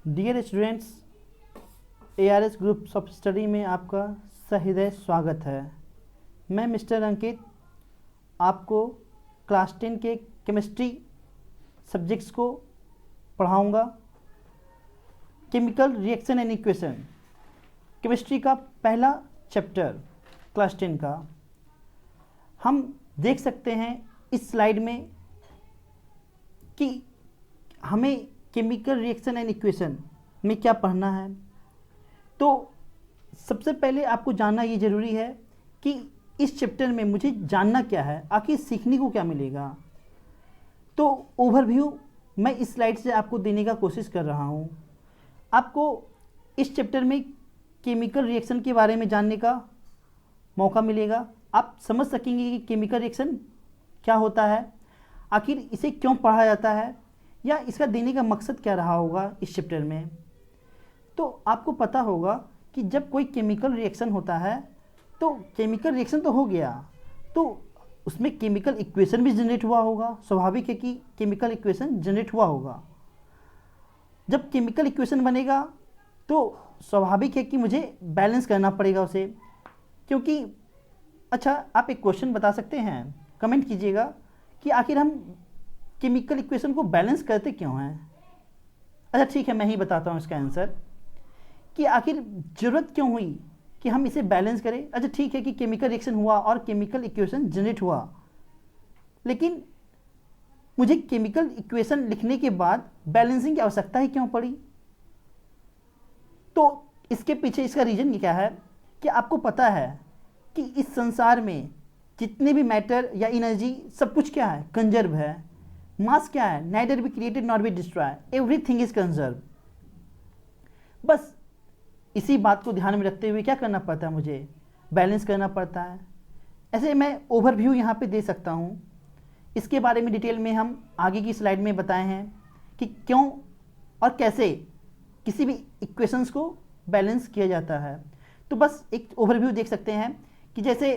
Dear students, ARS groups of study में आपका सहृदय स्वागत है। मैं मिस्टर अंकित आपको क्लास 10 के केमिस्ट्री सब्जेक्ट्स को पढ़ाऊंगा। Chemical reaction and equation, chemistry का पहला चैप्टर क्लास 10 का। हम देख सकते हैं इस स्लाइड में कि हमें केमिकल रिएक्शन एंड इक्वेशन में क्या पढ़ना है। तो सबसे पहले आपको जानना ये ज़रूरी है कि इस चैप्टर में मुझे जानना क्या है, आखिर सीखने को क्या मिलेगा। तो ओवरव्यू मैं इस स्लाइड से आपको देने का कोशिश कर रहा हूँ। आपको इस चैप्टर में केमिकल रिएक्शन के बारे में जानने का मौका मिलेगा। आप समझ सकेंगे कि केमिकल रिएक्शन क्या होता है, आखिर इसे क्यों पढ़ा जाता है, या इसका देने का मकसद क्या रहा होगा इस चैप्टर में। तो आपको पता होगा कि जब कोई केमिकल रिएक्शन होता है तो केमिकल रिएक्शन तो हो गया, तो उसमें केमिकल इक्वेशन भी जनरेट हुआ होगा। स्वाभाविक है कि केमिकल इक्वेशन जनरेट हुआ होगा। जब केमिकल इक्वेशन बनेगा तो स्वाभाविक है कि मुझे बैलेंस करना पड़ेगा उसे, क्योंकि अच्छा, आप एक क्वेश्चन बता सकते हैं, कमेंट कीजिएगा कि आखिर हम केमिकल इक्वेशन को बैलेंस करते क्यों हैं। अच्छा ठीक है, मैं ही बताता हूँ इसका आंसर कि आखिर ज़रूरत क्यों हुई कि हम इसे बैलेंस करें। अच्छा ठीक है कि केमिकल रिएक्शन हुआ और केमिकल इक्वेशन जनरेट हुआ, लेकिन मुझे केमिकल इक्वेशन लिखने के बाद बैलेंसिंग की आवश्यकता ही क्यों पड़ी। तो इसके पीछे इसका रीज़न क्या है कि आपको पता है कि इस संसार में जितने भी मैटर या एनर्जी सब कुछ क्या है, कंजर्व है। मास क्या है, neither be created not be destroy, everything is conserve. बस इसी बात को ध्यान में रखते हुए क्या करना पड़ता है, मुझे बैलेंस करना पड़ता है। ऐसे मैं ओवरव्यू यहाँ पे दे सकता हूँ। इसके बारे में डिटेल में हम आगे की स्लाइड में बताए हैं कि क्यों और कैसे किसी भी इक्वेशंस को बैलेंस किया जाता है। तो बस एक ओवरव्यू देख सकते हैं कि जैसे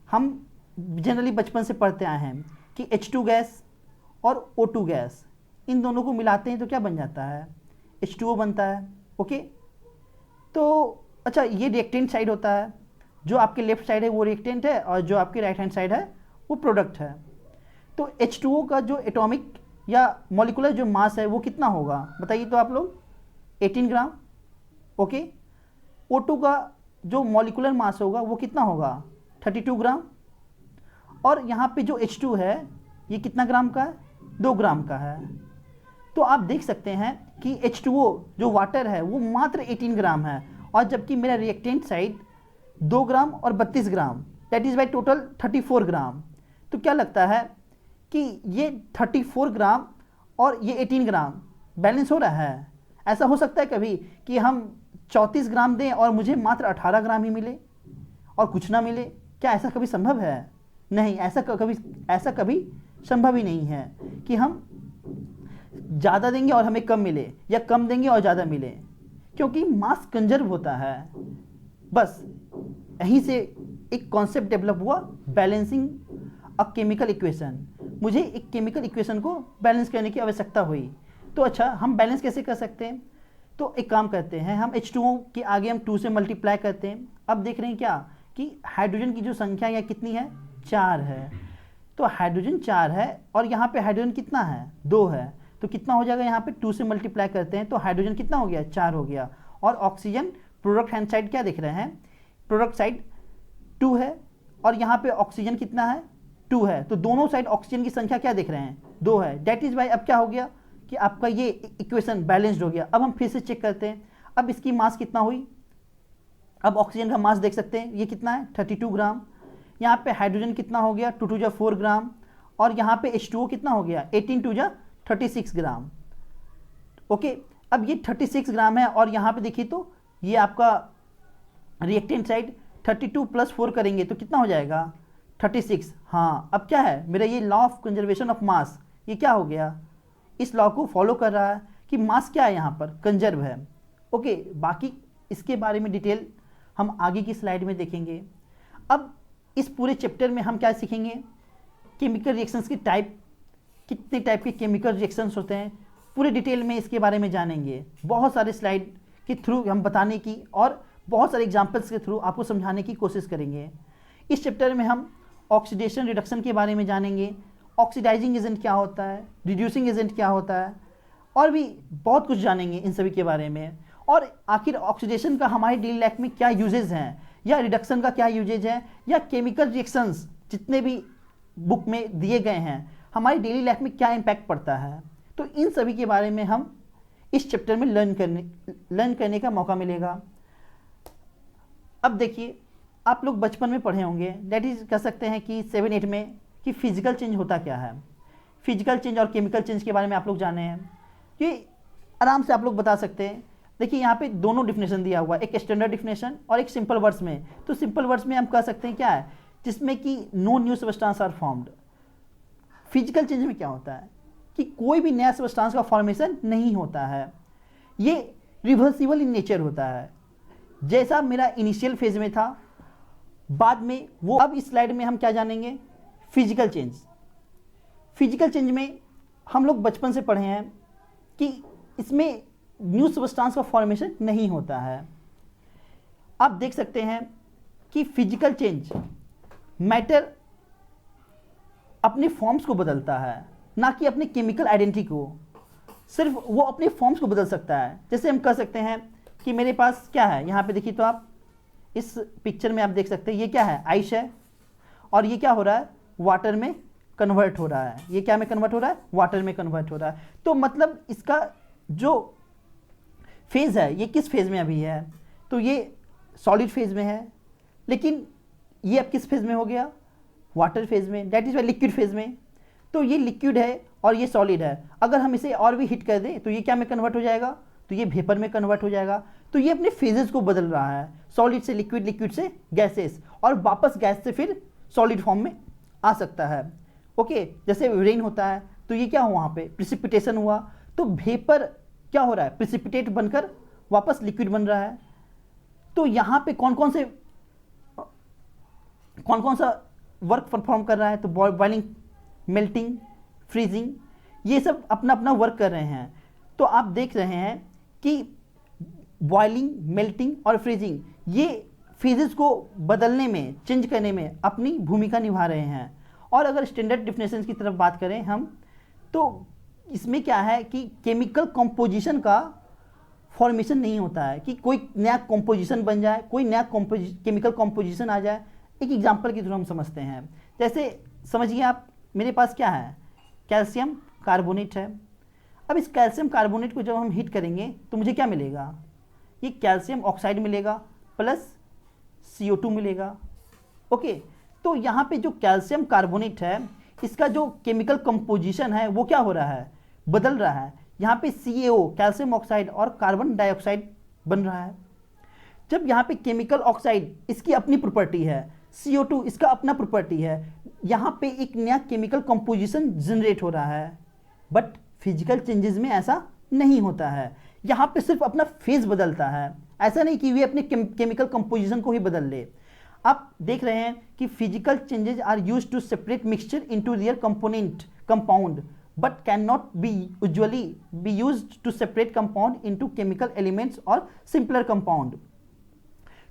हम जनरली बचपन से पढ़ते आए हैं कि H2 गैस और O2 गैस, इन दोनों को मिलाते हैं तो क्या बन जाता है, H2O बनता है। ओके, तो अच्छा, ये रिएक्टेंट साइड होता है। जो आपके लेफ्ट साइड है वो रिएक्टेंट है और जो आपके राइट हैंड साइड है वो प्रोडक्ट है। तो H2O का जो एटॉमिक या मॉलिकुलर जो मास है वो कितना होगा बताइए तो आप लोग, 18 ग्राम। ओके, O2 का जो मॉलिकुलर मास होगा वो कितना होगा, 32 ग्राम। और यहाँ पे जो H2 है ये कितना ग्राम का है, 2 ग्राम का है। तो आप देख सकते हैं कि H2O जो वाटर है वो मात्र 18 ग्राम है, और जबकि मेरा रिएक्टेंट साइड 2 ग्राम और 32 ग्राम, दैट इज़ बाई टोटल 34 ग्राम। तो क्या लगता है कि ये 34 ग्राम और ये 18 ग्राम बैलेंस हो रहा है। ऐसा हो सकता है कभी कि हम 34 ग्राम दें और मुझे मात्र 18 ग्राम ही मिले और कुछ ना मिले। क्या ऐसा कभी संभव है? नहीं, ऐसा कभी संभव ही नहीं है कि हम ज़्यादा देंगे और हमें कम मिले, या कम देंगे और ज़्यादा मिले, क्योंकि मास कंजर्व होता है। बस यहीं से एक कॉन्सेप्ट डेवलप हुआ, बैलेंसिंग अ केमिकल इक्वेशन। मुझे एक केमिकल इक्वेशन को बैलेंस करने की आवश्यकता हुई। तो अच्छा, हम बैलेंस कैसे कर सकते हैं? तो एक काम करते हैं, हम H2O के आगे हम 2 से मल्टीप्लाई करते हैं। अब देख रहे हैं क्या कि हाइड्रोजन की जो संख्या यहाँ कितनी है, 4 है। तो हाइड्रोजन 4 है और यहाँ पे हाइड्रोजन कितना है, 2 है। तो कितना हो जाएगा, यहाँ पे 2 से मल्टीप्लाई करते हैं तो हाइड्रोजन कितना हो गया, 4 हो गया। और ऑक्सीजन प्रोडक्ट हैंड साइड क्या दिख रहे हैं, प्रोडक्ट साइड 2 है, और यहाँ पे ऑक्सीजन कितना है, 2 है। तो दोनों साइड ऑक्सीजन की संख्या क्या दिख रहे हैं, 2 है। दैट इज वाई अब क्या हो गया कि आपका ये इक्वेशन बैलेंस्ड हो गया। अब हम फिर से चेक करते हैं, अब इसकी मास कितना हुई। अब ऑक्सीजन का मास देख सकते हैं, ये कितना है, 32 ग्राम। यहाँ पे हाइड्रोजन कितना हो गया, 2 2 4 ग्राम। और यहाँ पे H2O कितना हो गया, 18 2 36 ग्राम। ओके, अब ये 36 ग्राम है, और यहाँ पे देखिए तो ये आपका रिएक्टेंट साइड 32 + 4 करेंगे तो कितना हो जाएगा, 36। हाँ, अब क्या है, मेरा ये law of conservation of mass, ये क्या हो गया, इस लॉ को फॉलो कर रहा है कि मास क्या है, यहाँ पर कंजर्व है। ओके, बाकी इसके बारे में डिटेल हम आगे की स्लाइड में देखेंगे। अब इस पूरे चैप्टर में हम क्या सीखेंगे, केमिकल रिएक्शंस की टाइप, कितने टाइप के केमिकल रिएक्शंस होते हैं, पूरे डिटेल में इसके बारे में जानेंगे, बहुत सारे स्लाइड के थ्रू हम बताने की और बहुत सारे एग्जाम्पल्स के थ्रू आपको समझाने की कोशिश करेंगे। इस चैप्टर में हम ऑक्सीडेशन रिडक्शन के बारे में जानेंगे, ऑक्सीडाइजिंग एजेंट क्या होता है, रिड्यूसिंग एजेंट क्या होता है, और भी बहुत कुछ जानेंगे इन सभी के बारे में। और आखिर ऑक्सीडेशन का हमारी डेली लाइफ में क्या यूजेज हैं, या रिडक्शन का क्या यूजेज है, या केमिकल रिएक्शंस जितने भी बुक में दिए गए हैं हमारी डेली लाइफ में क्या इम्पैक्ट पड़ता है। तो इन सभी के बारे में हम इस चैप्टर में लर्न करने का मौका मिलेगा। अब देखिए, आप लोग बचपन में पढ़े होंगे, दैट इज कह सकते हैं कि 7-8 में, कि फिजिकल चेंज होता क्या है। फिजिकल चेंज और केमिकल चेंज के बारे में आप लोग जाने हैं, ये आराम से आप लोग बता सकते हैं। देखिए यहाँ पे दोनों डिफिनेशन दिया हुआ है, एक स्टैंडर्ड डिफिनेशन और एक सिंपल वर्ड्स में। तो सिंपल वर्ड्स में हम कह सकते हैं क्या है, जिसमें कि no new substance are formed. Physical change में क्या होता है कि कोई भी नया सब्सटेंस का फॉर्मेशन नहीं होता है, ये रिवर्सिबल इन नेचर होता है। जैसा मेरा इनिशियल फेज में था, बाद में वो, अब इस स्लाइड में हम क्या जानेंगे, फिजिकल चेंज। फिजिकल चेंज में हम लोग बचपन से पढ़े हैं कि इसमें न्यू सब्सटेंस का फॉर्मेशन नहीं होता है। आप देख सकते हैं कि फिजिकल चेंज मैटर अपने फॉर्म्स को बदलता है, ना कि अपने केमिकल आइडेंटिटी को। सिर्फ वो अपने फॉर्म्स को बदल सकता है। जैसे हम कह सकते हैं कि मेरे पास क्या है, यहाँ पे देखिए, तो आप इस पिक्चर में आप देख सकते हैं ये क्या है, आइस है, और ये क्या हो रहा है, वाटर में कन्वर्ट हो रहा है। ये क्या में कन्वर्ट हो रहा है, वाटर में कन्वर्ट हो रहा है। तो मतलब इसका जो फेज़ है, ये किस फेज़ में अभी है, तो ये सॉलिड फेज़ में है। लेकिन ये अब किस फेज़ में हो गया, वाटर फेज़ में, दैट इज लिक्विड फेज़ में। तो ये लिक्विड है और ये सॉलिड है। अगर हम इसे और भी हिट कर दें तो ये क्या में कन्वर्ट हो जाएगा, तो ये वेपर में कन्वर्ट हो जाएगा। तो ये अपने फेजेस को बदल रहा है, सॉलिड से लिक्विड, लिक्विड से गैसेस, और वापस गैस से फिर सॉलिड फॉर्म में आ सकता है। ओके, जैसे रेन होता है तो ये क्या हुआ, वहाँ पे प्रिसिपिटेशन हुआ, तो वेपर क्या हो रहा है, प्रिसिपिटेट बनकर वापस लिक्विड बन रहा है। तो यहाँ पे कौन कौन सा वर्क परफॉर्म कर रहा है, तो बॉइलिंग, मेल्टिंग, फ्रीजिंग, ये सब अपना अपना वर्क कर रहे हैं। तो आप देख रहे हैं कि बॉइलिंग, मेल्टिंग और फ्रीजिंग ये फेजेस को बदलने में, चेंज करने में अपनी भूमिका निभा रहे हैं। और अगर स्टैंडर्ड डिफिनेशन की तरफ बात करें हम, तो इसमें क्या है कि केमिकल कंपोजिशन का फॉर्मेशन नहीं होता है, कि कोई नया कंपोजिशन बन जाए, कोई नया केमिकल कंपोजिशन आ जाए। एक एग्जांपल के थ्रू हम समझते हैं। जैसे समझिए आप, मेरे पास क्या है, कैल्शियम कार्बोनेट है। अब इस कैल्शियम कार्बोनेट को जब हम हीट करेंगे तो मुझे क्या मिलेगा, ये कैल्शियम ऑक्साइड मिलेगा प्लस CO2 मिलेगा। ओके, तो यहाँ पे जो कैल्शियम कार्बोनेट है, इसका जो केमिकल कंपोजिशन है वो क्या हो रहा है, बदल रहा है। यहाँ पे CaO, कैल्शियम ऑक्साइड, और कार्बन डाइऑक्साइड बन रहा है। जब यहाँ पे केमिकल ऑक्साइड, इसकी अपनी प्रॉपर्टी है, CO2 इसका अपना प्रॉपर्टी है, यहाँ पे एक नया केमिकल कंपोजिशन जनरेट हो रहा है। बट फिजिकल चेंजेस में ऐसा नहीं होता है, यहाँ पे सिर्फ अपना फेज बदलता है। ऐसा नहीं कि वे अपने केमिकल कंपोजिशन को ही बदल ले। आप देख रहे हैं कि physical changes are used to separate mixture into their compound but can not be usually be used to separate compound into chemical elements और सिंपलर कंपाउंड।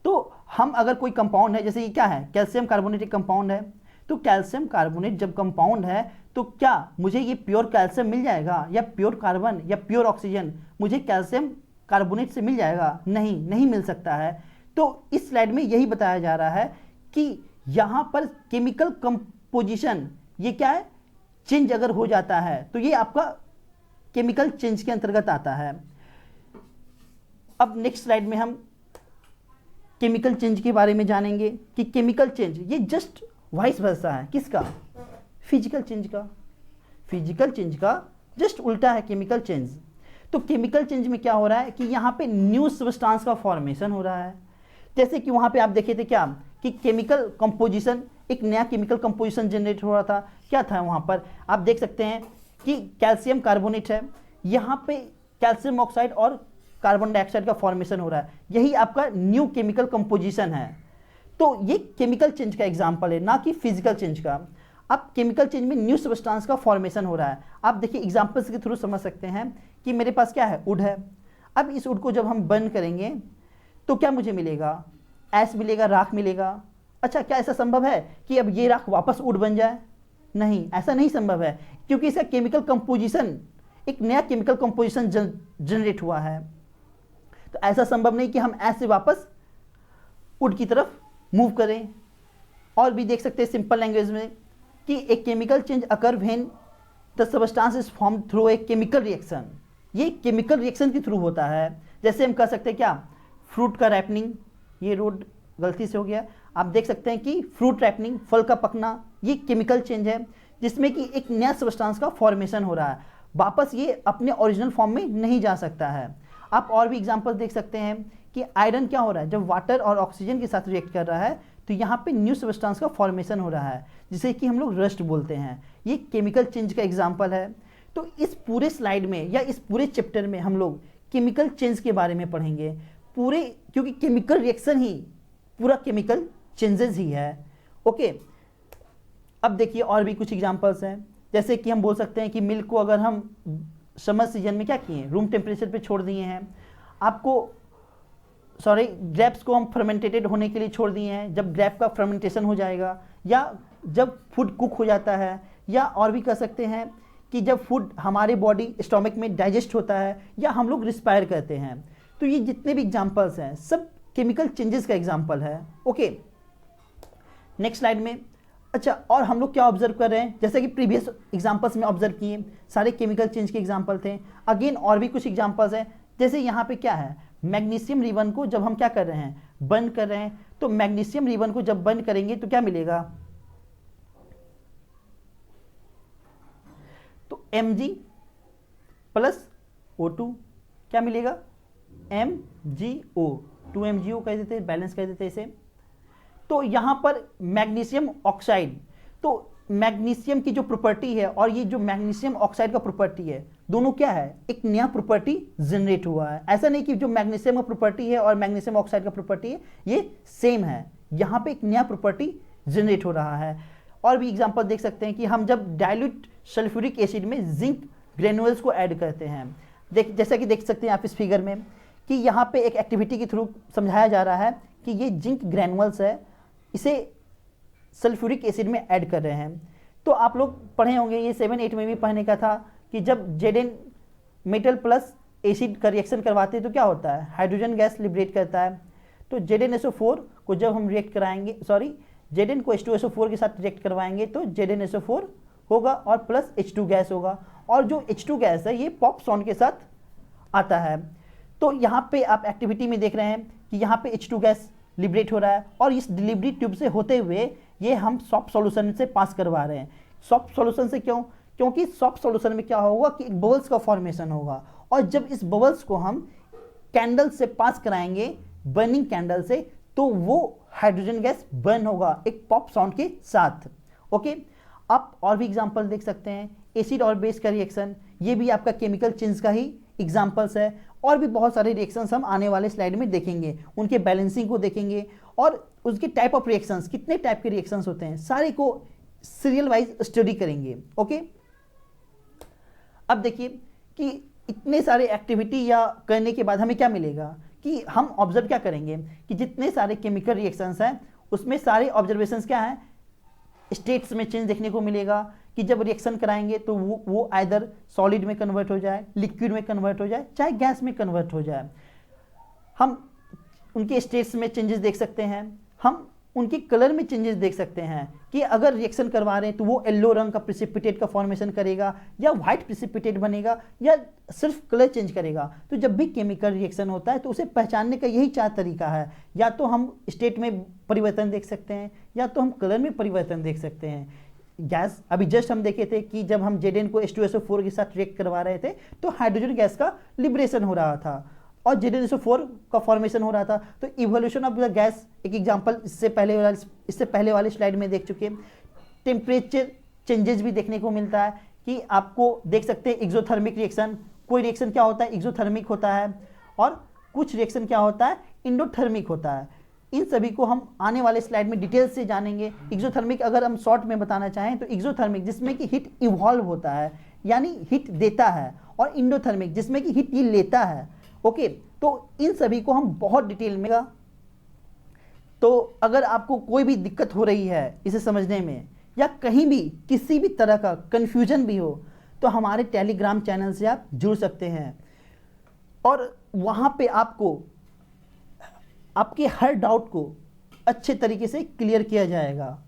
तो हम अगर कोई कंपाउंड है, जैसे ये क्या है, कैल्शियम कार्बोनेट एक कंपाउंड है, तो कैल्शियम कार्बोनेट जब कंपाउंड है तो क्या मुझे ये प्योर कैल्शियम मिल जाएगा, या प्योर कार्बन, या प्योर ऑक्सीजन मुझे कैल्शियम कार्बोनेट से मिल जाएगा? नहीं मिल सकता है। तो इस स्लाइड में यही बताया जा रहा है कि यहाँ पर केमिकल कंपोजिशन ये क्या है, चेंज अगर हो जाता है तो ये आपका केमिकल चेंज के अंतर्गत आता है। अब नेक्स्ट स्लाइड में हम केमिकल चेंज के बारे में जानेंगे कि केमिकल चेंज ये जस्ट वाइस वर्सा है, किसका, फिजिकल चेंज का। फिजिकल चेंज का जस्ट उल्टा है केमिकल चेंज। तो केमिकल चेंज में क्या हो रहा है कि यहाँ पे न्यू सब्सटेंस का फॉर्मेशन हो रहा है। जैसे कि वहाँ पे आप देखे थे क्या कि केमिकल कंपोजिशन, एक नया केमिकल कंपोजिशन जनरेट हो रहा था। क्या था वहाँ पर, आप देख सकते हैं कि कैल्शियम कार्बोनेट है, यहाँ पे कैल्शियम ऑक्साइड और कार्बन डाइऑक्साइड का फॉर्मेशन हो रहा है। यही आपका न्यू केमिकल कंपोजिशन है। तो ये केमिकल चेंज का एग्जाम्पल है, ना कि फिजिकल चेंज का। अब केमिकल चेंज में न्यू सब्सटेंस का फॉर्मेशन हो रहा है। आप देखिए एग्जांपल्स के थ्रू समझ सकते हैं कि मेरे पास क्या है, वुड है। अब इस वुड को जब हम बर्न करेंगे तो क्या मुझे मिलेगा, ऐश मिलेगा, राख मिलेगा। अच्छा, क्या ऐसा संभव है कि अब ये राख वापस वुड बन जाए? नहीं, ऐसा नहीं संभव है, क्योंकि इसका केमिकल कंपोजिशन, एक नया केमिकल कंपोजिशन जनरेट हुआ है। तो ऐसा संभव नहीं कि हम ऐश से वापस वुड की तरफ मूव करें। और भी देख सकते हैं सिंपल लैंग्वेज में कि एक chemical change occur when the substance is form through a chemical reaction. ये केमिकल रिएक्शन के थ्रू होता है। जैसे हम कह सकते हैं क्या, फ्रूट का रैपनिंग, ये रोड गलती से हो गया। आप देख सकते हैं कि फ्रूट रैपनिंग, फल का पकना, ये केमिकल चेंज है जिसमें कि एक नया सबस्टांस का फॉर्मेशन हो रहा है। वापस ये अपने ओरिजिनल फॉर्म में नहीं जा सकता है। आप और भी एग्जांपल देख सकते हैं कि आयरन क्या हो रहा है, जब वाटर और ऑक्सीजन के साथ रिएक्ट कर रहा है तो यहाँ पे न्यू सबस्टांस का फॉर्मेशन हो रहा है, जिसे कि हम लोग रस्ट बोलते हैं। ये केमिकल चेंज का एग्जाम्पल है। तो इस पूरे स्लाइड में या इस पूरे चैप्टर में हम लोग केमिकल चेंज के बारे में पढ़ेंगे पूरे, क्योंकि केमिकल रिएक्शन ही पूरा केमिकल चेंजेस ही है। ओके, अब देखिए और भी कुछ एग्जांपल्स हैं। जैसे कि हम बोल सकते हैं कि मिल्क को अगर हम समर सीजन में क्या किए, रूम टेम्परेचर पे छोड़ दिए हैं, ग्रेप्स को हम फर्मेंटेटेड होने के लिए छोड़ दिए हैं। जब ग्रेप का फर्मेंटेशन हो जाएगा, या जब फूड कुक हो जाता है, या और भी कह सकते हैं कि जब फूड हमारे बॉडी स्टोमक में डाइजेस्ट होता है, या हम लोग रिस्पायर करते हैं। तो ये जितने भी एग्जांपल्स हैं सब केमिकल चेंजेस का एग्जांपल है। ओके, नेक्स्ट स्लाइड में। अच्छा, और हम लोग क्या ऑब्जर्व कर रहे हैं, जैसे कि प्रीवियस एग्जांपल्स में ऑब्जर्व किए सारे केमिकल चेंज के एग्जांपल थे। अगेन और भी कुछ एग्जांपल्स हैं। जैसे यहाँ पे क्या है, मैग्नीशियम रिबन को जब हम क्या कर रहे हैं, बर्न कर रहे हैं, तो मैग्नीशियम रिबन को जब बर्न करेंगे तो क्या मिलेगा, तो Mg प्लस O2 क्या मिलेगा, MgO, 2MgO कह देते हैं, बैलेंस कह देते हैं इसे। तो यहाँ पर मैग्नीशियम ऑक्साइड, तो मैग्नीशियम की जो प्रॉपर्टी है और ये जो मैग्नीशियम ऑक्साइड का प्रॉपर्टी है, दोनों क्या है, एक नया प्रॉपर्टी जनरेट हुआ है। ऐसा नहीं कि जो मैग्नीशियम का प्रॉपर्टी है और मैग्नीशियम ऑक्साइड का प्रॉपर्टी है ये सेम है, यहाँ पे एक नया प्रॉपर्टी जनरेट हो रहा है। और भी एग्जांपल देख सकते हैं कि हम जब डाइल्यूट सल्फ्यूरिक एसिड में जिंक ग्रेनुअल्स को ऐड करते हैं, जैसा कि देख सकते हैं आप इस फिगर में कि यहाँ पे एक एक्टिविटी के थ्रू समझाया जा रहा है कि ये जिंक ग्रेनुअल्स है, इसे सल्फ्यूरिक एसिड में ऐड कर रहे हैं। तो आप लोग पढ़े होंगे, ये 7-8 में भी पढ़ने का था कि जब Zn मेटल प्लस एसिड का रिएक्शन करवाते हैं तो क्या होता है, हाइड्रोजन गैस लिबरेट करता है। तो ZnSO4 को जब हम रिएक्ट कराएंगे, Zn को H2SO4 के साथ रिएक्ट करवाएंगे तो ZnSO4 होगा और प्लस H2 गैस होगा, और जो H2 गैस है ये पॉपसॉन के साथ आता है। तो यहाँ पे आप एक्टिविटी में देख रहे हैं कि यहाँ पे H2 गैस लिबरेट हो रहा है, और इस डिलीवरी ट्यूब से होते हुए ये हम सॉफ्ट सॉल्यूशन से पास करवा रहे हैं। सॉफ्ट सॉल्यूशन से क्यों, क्योंकि सॉफ्ट सॉल्यूशन में क्या होगा कि एक बबल्स का फॉर्मेशन होगा, और जब इस बबल्स को हम कैंडल से पास कराएंगे, बर्निंग कैंडल से, तो वो हाइड्रोजन गैस बर्न होगा एक पॉप साउंड के साथ। ओके, आप और भी एग्जांपल देख सकते हैं, एसिड और बेस का रिएक्शन, ये भी आपका केमिकल चेंज का ही एग्जांपल्स है। और भी बहुत सारे रिएक्शंस हम आने वाले स्लाइड में देखेंगे, उनके बैलेंसिंग को देखेंगे, और उसके टाइप ऑफ रिएक्शंस, कितने टाइप के रिएक्शंस होते हैं, सारे को सीरियल वाइज स्टडी करेंगे। ओके, अब देखिए कि इतने सारे एक्टिविटी या करने के बाद हमें क्या मिलेगा कि हम ऑब्जर्व क्या करेंगे कि जितने सारे केमिकल रिएक्शंस हैं उसमें सारे ऑब्जर्वेशंस क्या हैं, स्टेट्स में चेंज देखने को मिलेगा कि जब रिएक्शन कराएंगे तो वो आइदर सॉलिड में कन्वर्ट हो जाए, लिक्विड में कन्वर्ट हो जाए, चाहे गैस में कन्वर्ट हो जाए। हम उनके स्टेट्स में चेंजेस देख सकते हैं, हम उनके कलर में चेंजेस देख सकते हैं कि अगर रिएक्शन करवा रहे हैं तो वो येलो रंग का प्रेसिपिटेट का फॉर्मेशन करेगा, या व्हाइट प्रेसिपिटेट बनेगा, या सिर्फ कलर चेंज करेगा। तो जब भी केमिकल रिएक्शन होता है तो उसे पहचानने का यही 4 तरीका है, या तो हम स्टेट में परिवर्तन देख सकते हैं, या तो हम कलर में परिवर्तन देख सकते हैं। गैस अभी जस्ट हम देखे थे कि जब हम Zn को H2SO4 के साथ रिएक्ट करवा रहे थे तो हाइड्रोजन गैस का लिबरेशन हो रहा था और ZnSO4 का फॉर्मेशन हो रहा था। तो इवोल्यूशन ऑफ द गैस एक एग्जांपल इससे पहले वाले स्लाइड में देख चुके हैं। टेम्परेचर चेंजेस भी देखने को मिलता है कि आपको देख सकते हैं एक्सोथर्मिक रिएक्शन, कोई रिएक्शन क्या होता है एक्सोथर्मिक होता है, और कुछ रिएक्शन क्या होता है इंडोथर्मिक होता है। इन सभी को हम आने वाले स्लाइड में डिटेल से जानेंगे। एक्सोथर्मिक अगर हम शॉर्ट में बताना चाहें तो एक्सोथर्मिक जिसमें कि हीट इवॉल्व होता है, यानी हीट देता है, और इंडोथर्मिक जिसमें कि हीट ये लेता है। ओके, तो इन सभी को हम बहुत डिटेल में। तो अगर आपको कोई भी दिक्कत हो रही है इसे समझने में या कहीं भी किसी भी तरह का कन्फ्यूजन भी हो तो हमारे टेलीग्राम चैनल से आप जुड़ सकते हैं और वहाँ पे आपको आपके हर डाउट को अच्छे तरीके से क्लियर किया जाएगा।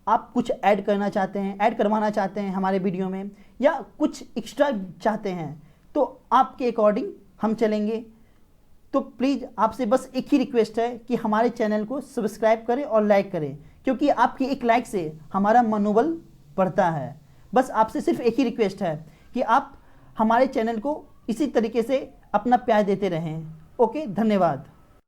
आप कुछ ऐड करना चाहते हैं, ऐड करवाना चाहते हैं हमारे वीडियो में या कुछ एक्स्ट्रा चाहते हैं तो आपके अकॉर्डिंग हम चलेंगे। तो प्लीज़ आपसे बस एक ही रिक्वेस्ट है कि हमारे चैनल को सब्सक्राइब करें और लाइक करें, क्योंकि आपकी एक लाइक से हमारा मनोबल बढ़ता है। बस आपसे सिर्फ एक ही रिक्वेस्ट है कि आप हमारे चैनल को इसी तरीके से अपना प्यार देते रहें। ओके, धन्यवाद।